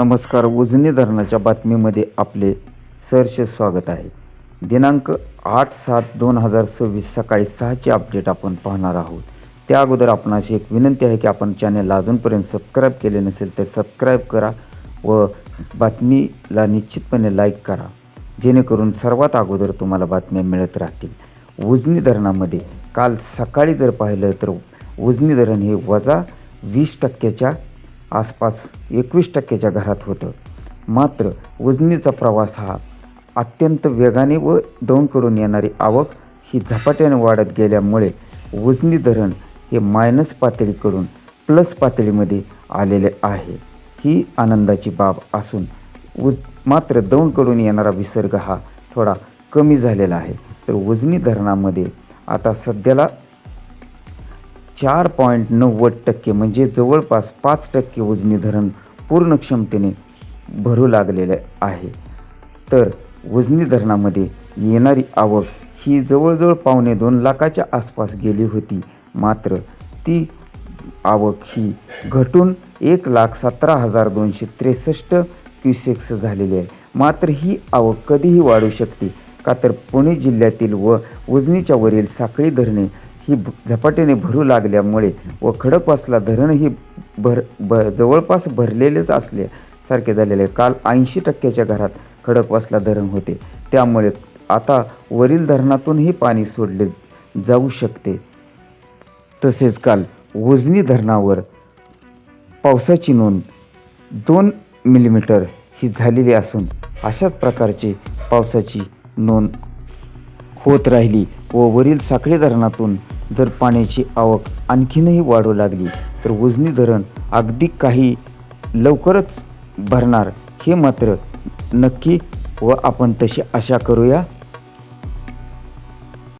नमस्कार. उजनी धरणाच्या बातमीमध्ये आपले सहर्ष स्वागत आहे. दिनांक 8/7/2026 सकाळी 6ची अपडेट आपण पाहणार आहोत. त्या अगोदर आपणास एक विनंती आहे की आपण चॅनलला अजूनपर्यंत सबस्क्राईब केले नसेल तर सबस्क्राईब करा व बातमीला निश्चितपणे लाईक करा, जेणेकरून सर्वात अगोदर तुम्हाला बातम्या मिळत राहतील. उजनी धरणामध्ये काल सकाळी जर पाहिलं तर उजनी धरण हे -20% आसपास 21%च्या घरात होतं. मात्र उजनीचा प्रवास हा अत्यंत वेगाने व दौंडकडून येणारी आवक ही झपाट्याने वाढत गेल्यामुळे उजनी धरण हे मायनस पातळीकडून प्लस पातळीमध्ये आलेले आहे. ही आनंदाची बाब असून मात्र दौंडकडून येणारा विसर्ग हा थोडा कमी झालेला आहे. तर उजनी धरणामध्ये आता सध्याला 4.90% म्हणजे जवळपास 5% उजनी धरण पूर्ण क्षमतेने भरू लागलेले आहे. तर उजनी धरणामध्ये येणारी आवक ही जवळजवळ 2.25 लाखाच्या आसपास गेली होती. मात्र ती आवक ही घटून 1,17,263 क्युसेक्स झालेली आहे. मात्र ही आवक कधीही वाढू शकते, का तर पुणे जिल्ह्यातील व उजनीच्या वरील साखळी धरणे ही झपाट्याने भरू लागल्यामुळे व खडकवासला धरणही जवळपास भरलेलेच असल्यासारखे झालेले आहे. काल 80%च्या घरात खडकवासला धरण होते. त्यामुळे आता वरील धरणातूनही पाणी सोडले जाऊ शकते. तसेच काल उजनी धरणावर पावसाची नोंद 2 मिलीमीटर ही झालेली असून अशाच प्रकारची पावसाची नोंद होत राहिली व वरील साखळी धरणातून जर पाण्याची आवक आणखीनही वाढू लागली तर उजनी धरण अगदी काही लवकरच भरणार हे मात्र नक्की व आपण तशी आशा करूया.